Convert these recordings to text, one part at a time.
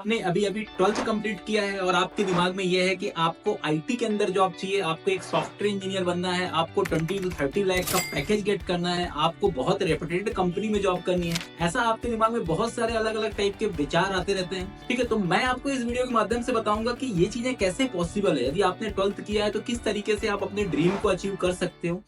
आपने अभी अभी 12th कंप्लीट किया है और आपके दिमाग में ये है कि आपको आईटी के अंदर जॉब चाहिए, आपको एक सॉफ्टवेयर इंजीनियर बनना है, आपको 20 to 30 लाख का पैकेज गेट करना है, आपको बहुत रेपुटेड कंपनी में जॉब करनी है, ऐसा आपके दिमाग में बहुत सारे अलग अलग टाइप के विचार आते रहते हैं। ठीक है, तो मैं आपको इस वीडियो के माध्यम से बताऊंगा कि ये चीजें कैसे पॉसिबल है। यदि आपने 12th किया है तो किस तरीके से आप अपने ड्रीम को अचीव कर सकते हो।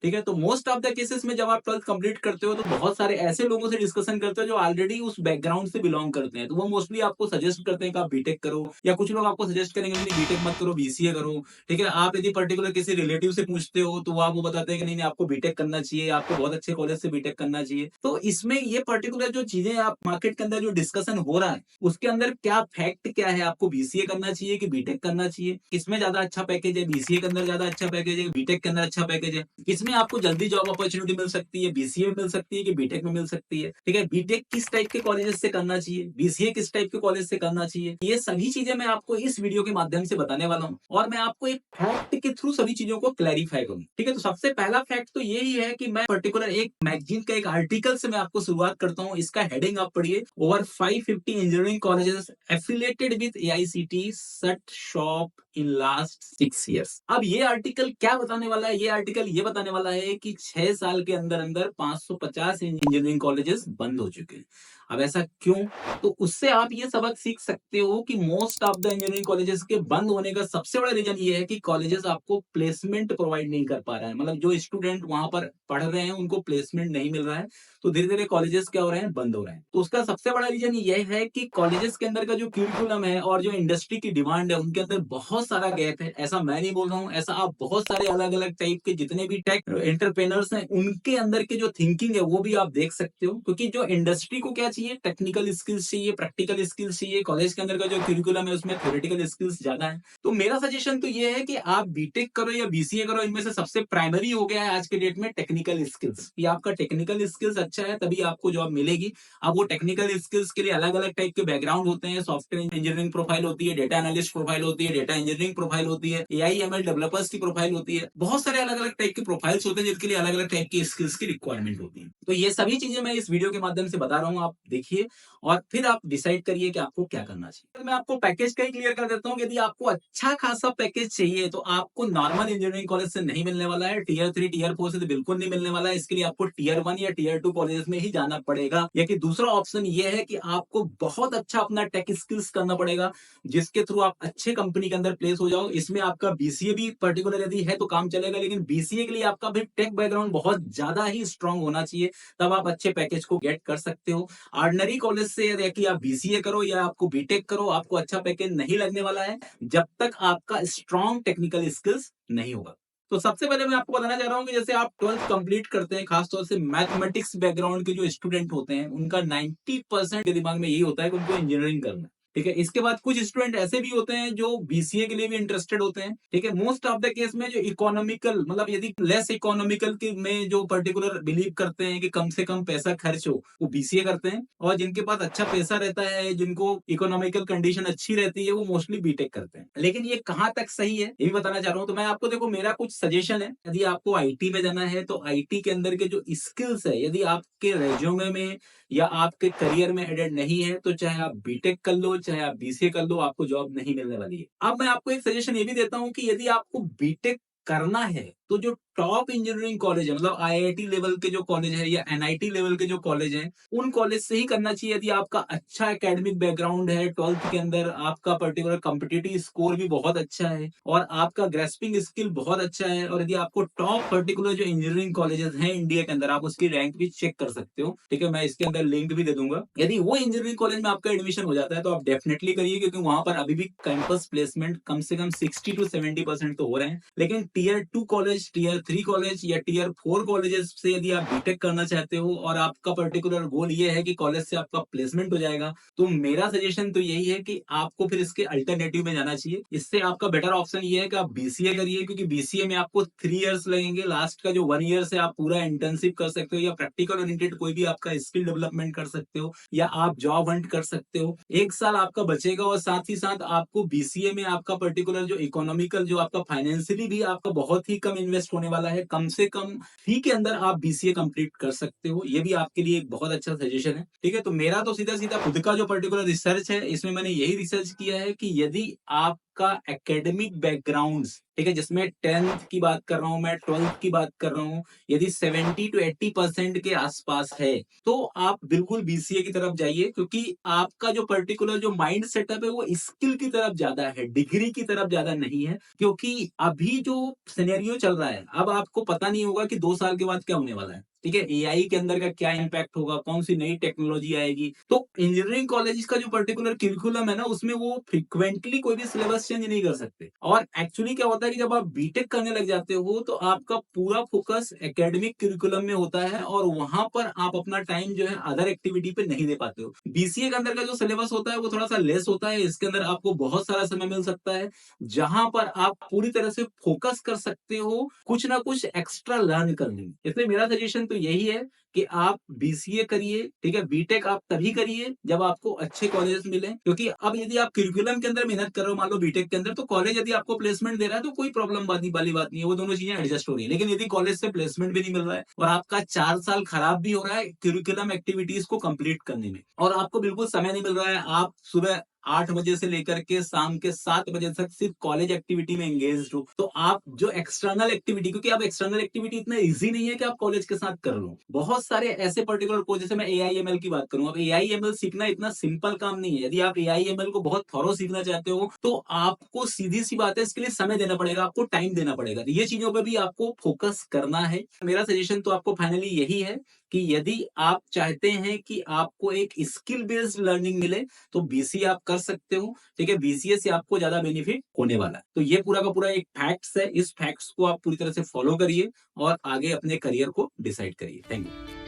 ठीक है, तो मोस्ट ऑफ द केसेस में जब आप 12th कंप्लीट करते हो तो बहुत सारे ऐसे लोगों से डिस्कशन करते हो जो ऑलरेडी उस बैकग्राउंड से बिलोंग करते हैं, तो वो मोस्टली आपको सजेस्ट करते हैं कि आप बीटेक करो, या कुछ लोग आपको सजेस्ट करेंगे नहीं बीटेक मत करो, बीसीए करो। ठीक है, आप यदि पर्टिकुलर किसी रिलेटिव से पूछते हो तो वो आपको बताते हैं कि नहीं आपको बीटेक करना चाहिए, आपको बहुत अच्छे कॉलेज से बीटेक करना चाहिए। तो इसमें ये पर्टिकुलर जो चीजें आप मार्केट के अंदर जो डिस्कशन हो रहा है उसके अंदर क्या फैक्ट क्या है, आपको बीसीए करना चाहिए कि बीटेक करना चाहिए, किसमें ज्यादा अच्छा पैकेज है, बीसीए के अंदर ज्यादा अच्छा पैकेज है, बीटेक के अंदर अच्छा पैकेज है, किसमें आपको जल्दी जॉब अपॉर्चुनिटी मिल सकती है, बीसीए में मिल सकती है कि बीटेक में मिल सकती है। ठीक है, बीटेक किस टाइप के कॉलेजेस से करना चाहिए, बीसीए किस टाइप के कॉलेज से करना चाहिए, ये सभी चीजें मैं आपको इस वीडियो के माध्यम से बताने वाला हूँ और मैं आपको एक फैक्ट के थ्रू सभी चीजों को क्लैरिफाई करूँ। ठीक है, तो सबसे पहला फैक्ट तो यही है कि मैं पर्टिकुलर एक मैगजीन का एक आर्टिकल से मैं आपको शुरुआत करता हूँ। इसका हेडिंग आप पढ़िए, over 550 engineering colleges affiliated with AICT shut shop in last 6 years। अब ये आर्टिकल क्या बताने वाला है, ये आर्टिकल ये बताने वाला है कि 6 साल के अंदर अंदर 550 इंजीनियरिंग कॉलेजेस बंद हो चुके हैं। अब ऐसा क्यों? तो उससे आप ये सबक सीख सकते हो कि most of the engineering colleges के बंद होने का सबसे बड़ा रीजन ये है कि कॉलेजेस आपको प्लेसमेंट प्रोवाइड नहीं कर पा रहा है। मतलब जो स्टूडेंट वहां पर पढ़ रहे हैं उनको प्लेसमेंट नहीं मिल रहा है, तो धीरे धीरे कॉलेजेस क्या हो रहे हैं, बंद हो रहे हैं। तो उसका सबसे बड़ा रीजन ये है कि कॉलेजेस के अंदर का जो क्यूरिकुलम है और जो इंडस्ट्री की डिमांड है उनके अंदर बहुत सारा गैप है। ऐसा मैं नहीं बोल रहा हूँ, ऐसा आप बहुत सारे अलग अलग टाइप के जितने भी टेक एंटरप्रेनर्स हैं उनके अंदर के जो थिंकिंग है वो भी आप देख सकते हो। क्योंकि जो इंडस्ट्री को क्या चाहिए, टेक्निकल स्किल्स चाहिए, प्रैक्टिकल स्किल्स चाहिए। कॉलेज के अंदर का जो क्यूरिकुलम है उसमें थ्योरेटिकल स्किल्स ज्यादा है। तो मेरा सजेशन तो ये है कि आप बीटेक करो या बीसीए करो, इनमें से सबसे प्राइमरी हो गया है आज के डेट में टेक्निकल स्किल्स। कि आपका टेक्निकल स्किल्स अच्छा है तभी आपको जॉब मिलेगी। अब वो टेक्निकल स्किल्स के लिए अलग अलग टाइप के बैकग्राउंड होते हैं। सॉफ्टवेयर इंजीनियरिंग प्रोफाइल होती है, डेटा एनालिस्ट प्रोफाइल होती है, डेटा इंजीनियरिंग प्रोफाइल होती है, एआई एमएल डेवलपर्स की प्रोफाइल होती है। बहुत सारे अलग अलग टाइप के प्रोफाइल्स होते हैं जिनके लिए अलग अलग टाइप की स्किल्स की रिक्वायरमेंट होती है। तो ये सभी चीजें मैं इस वीडियो के माध्यम से बता रहा हूँ, आप देखिए और फिर आप डिसाइड करिए कि आपको क्या करना चाहिए। मैं आपको पैकेज का ही क्लियर कर देता हूँ। यदि आपको अच्छा खासा पैकेज चाहिए तो आपको नॉर्मल इंजीनियरिंग कॉलेज से नहीं मिलने वाला है, टीयर 3 टीयर 4 से तो बिल्कुल नहीं मिलने वाला है। इसके लिए आपको टीयर 1 या टीयर 2 कॉलेज में ही जाना पड़ेगा। या कि दूसरा ऑप्शन ये है कि आपको बहुत अच्छा अपना टेक स्किल्स करना पड़ेगा जिसके थ्रू आप अच्छे कंपनी के अंदर प्लेस हो जाओ। इसमें आपका बीसीए भी पर्टिकुलर यदि है तो काम चलेगा, लेकिन बीसीए के लिए आपका भी टेक बैकग्राउंड बहुत ज्यादा ही स्ट्रांग होना चाहिए, तब आप अच्छे पैकेज को गेट कर सकते हो। ऑर्डिनरी कॉलेज से यदि आप बीसीए करो या आपको बीटेक करो, आपको अच्छा पैकेज नहीं लगने वाला है जब तक आपका स्ट्रांग टेक्निकल स्किल्स नहीं होगा। तो सबसे पहले मैं आपको बताना चाह रहा हूँ कि जैसे आप 12th कंप्लीट करते हैं, खासतौर से मैथमेटिक्स बैकग्राउंड के जो स्टूडेंट होते हैं उनका 90% के दिमाग में यही होता है कि उनको इंजीनियरिंग करना है। ठीक है, इसके बाद कुछ स्टूडेंट ऐसे भी होते हैं जो बीसीए के लिए भी इंटरेस्टेड होते हैं। ठीक है, मोस्ट ऑफ द केस में जो इकोनॉमिकल मतलब यदि लेस इकोनॉमिकल के में जो पर्टिकुलर बिलीव करते हैं कि कम से कम पैसा खर्च हो वो बीसीए करते हैं, और जिनके पास अच्छा पैसा रहता है, जिनको इकोनॉमिकल कंडीशन अच्छी रहती है, वो मोस्टली बीटेक करते हैं। लेकिन ये कहाँ तक सही है ये भी बताना चाह रहा हूँ। तो मैं आपको देखो, मेरा कुछ सजेशन है। यदि आपको आईटी में जाना है तो आईटी के अंदर के जो स्किल्स है यदि आपके रेज्यूमे में या आपके करियर में एडेड नहीं है तो चाहे आप बीटेक कर लो चाहे आप बीसीए कर लो, आपको जॉब नहीं मिलने वाली है। अब मैं आपको एक सजेशन ये भी देता हूँ कि यदि आपको बीटेक करना है तो जो टॉप इंजीनियरिंग कॉलेज है, मतलब आईआईटी लेवल के जो कॉलेज है या एनआईटी लेवल के जो कॉलेज हैं, उन कॉलेज से ही करना चाहिए। यदि आपका अच्छा एकेडमिक बैकग्राउंड है, 12th के अंदर आपका पर्टिकुलर कॉम्पिटिटिव स्कोर भी बहुत अच्छा है और आपका ग्रेस्पिंग स्किल बहुत अच्छा है, और यदि आपको टॉप पर्टिकुलर जो इंजीनियरिंग कॉलेजेस हैं इंडिया के अंदर, आप उसकी रैंक भी चेक कर सकते हो। ठीक है, मैं इसके अंदर लिंक भी दे दूंगा। यदि वो इंजीनियरिंग कॉलेज में आपका एडमिशन हो जाता है तो आप डेफिनेटली करिए, क्योंकि वहां पर अभी भी कैंपस प्लेसमेंट कम से कम 60 to 70% तो हो रहे हैं। लेकिन टीयर 2 कॉलेज, टीयर 3 कॉलेज या टीयर 4 कॉलेजेस से यदि आप बीटेक करना चाहते हो और आपका पर्टिकुलर गोल ये है कि कॉलेज से आपका प्लेसमेंट हो जाएगा, तो मेरा सजेशन तो यही है कि आपको फिर इसके अल्टरनेटिव में जाना चाहिए। इससे आपका बेटर ऑप्शन ये है कि आप बीसीए करिए, क्योंकि बीसीए में आपको 3 years लगेंगे। लास्ट का जो 1 year से आप पूरा इंटर्नशिप कर सकते हो या प्रैक्टिकल ओरिएंटेड कोई भी आपका स्किल डेवलपमेंट कर सकते हो या आप जॉब हंट कर सकते हो। 1 साल आपका बचेगा और साथ ही साथ आपको बीसीए में आपका पर्टिकुलर जो इकोनॉमिकल जो आपका फाइनेंशियली भी आपका बहुत ही कम इन्वेस्ट होने वाला है, कम से कम फी के अंदर आप बीसीए कंप्लीट कर सकते हो। ये भी आपके लिए एक बहुत अच्छा सजेशन है। ठीक है, तो मेरा तो सीधा-सीधा खुद का जो पर्टिकुलर रिसर्च है, इसमें मैंने यही रिसर्च किया है कि यदि आपका एकेडमिक बैकग्राउंड्स, ठीक है, जिसमें 10th की बात कर रहा हूँ मैं, 12th की बात कर रहा हूँ, यदि 70 टू 80% के आसपास है, तो आप बिल्कुल बीसीए की तरफ जाइए, क्योंकि आपका जो पर्टिकुलर जो माइंड सेटअप है वो स्किल की तरफ ज्यादा है, डिग्री की तरफ ज्यादा नहीं है। क्योंकि अभी जो सिनेरियो चल रहा है, अब आपको पता नहीं होगा कि 2 साल के बाद क्या होने वाला है। ठीक है, एआई के अंदर का क्या इम्पैक्ट होगा, कौन सी नई टेक्नोलॉजी आएगी। तो इंजीनियरिंग कॉलेज का जो पर्टिकुलर करिकुलम है ना, उसमें वो फ्रिक्वेंटली कोई भी सिलेबस चेंज नहीं कर सकते। और एक्चुअली क्या होता है कि जब आप बीटेक करने लग जाते हो, तो आपका पूरा फोकस एकेडमिक करिकुलम में होता है और वहां पर आप अपना टाइम जो है अदर एक्टिविटी पे नहीं दे पाते हो। बीसीए के अंदर का जो सिलेबस होता है वो थोड़ा सा लेस होता है, इसके अंदर आपको बहुत सारा समय मिल सकता है, जहां पर आप पूरी तरह से फोकस कर सकते हो कुछ ना कुछ एक्स्ट्रा लर्न करने में। इसलिए मेरा सजेशन तो यही है कि आप बीसीए करिए। ठीक है, बीटेक आप तभी करिए जब आपको अच्छे कॉलेजेस मिले, क्योंकि अब यदि आप करिकुलम के अंदर मेहनत कर रहे हो, मान लो बीटेक के अंदर, तो कॉलेज यदि आपको प्लेसमेंट दे रहा है तो कोई प्रॉब्लम वाली बात नहीं है, वो दोनों चीजें एडजस्ट हो रही है। लेकिन यदि कॉलेज से प्लेसमेंट भी नहीं मिल रहा है और आपका 4 साल खराब भी हो रहा है करिकुलम एक्टिविटीज को कंप्लीट करने में, और आपको बिल्कुल समय नहीं मिल रहा है, आप सुबह 8 बजे से लेकर के शाम के 7 बजे तक सिर्फ कॉलेज एक्टिविटी में एंगेज हो, तो आप जो एक्सटर्नल एक्टिविटी, क्योंकि अब एक्सटर्नल एक्टिविटी इतना इजी नहीं है कि आप कॉलेज के साथ कर लो। बहुत सारे ऐसे पर्टिकुलर कोर्स, जैसे मैं एआईएमएल की बात करूं, अब एआईएमएल सीखना इतना सिंपल काम नहीं है। यदि आप एआईएमएल को बहुत थॉरो सीखना चाहते हो, तो आपको सीधी सी बात है, इसके लिए समय देना पड़ेगा, आपको टाइम देना पड़ेगा। तो ये चीजों पर भी आपको फोकस करना है। मेरा सजेशन तो आपको फाइनली यही है कि यदि आप चाहते हैं कि आपको एक स्किल बेस्ड लर्निंग मिले, तो बीसीए आप कर सकते हो। ठीक है, बीसीए से आपको ज्यादा बेनिफिट होने वाला है। तो ये पूरा का पूरा एक फैक्ट्स है, इस फैक्ट्स को आप पूरी तरह से फॉलो करिए और आगे अपने करियर को डिसाइड करिए। Thank you.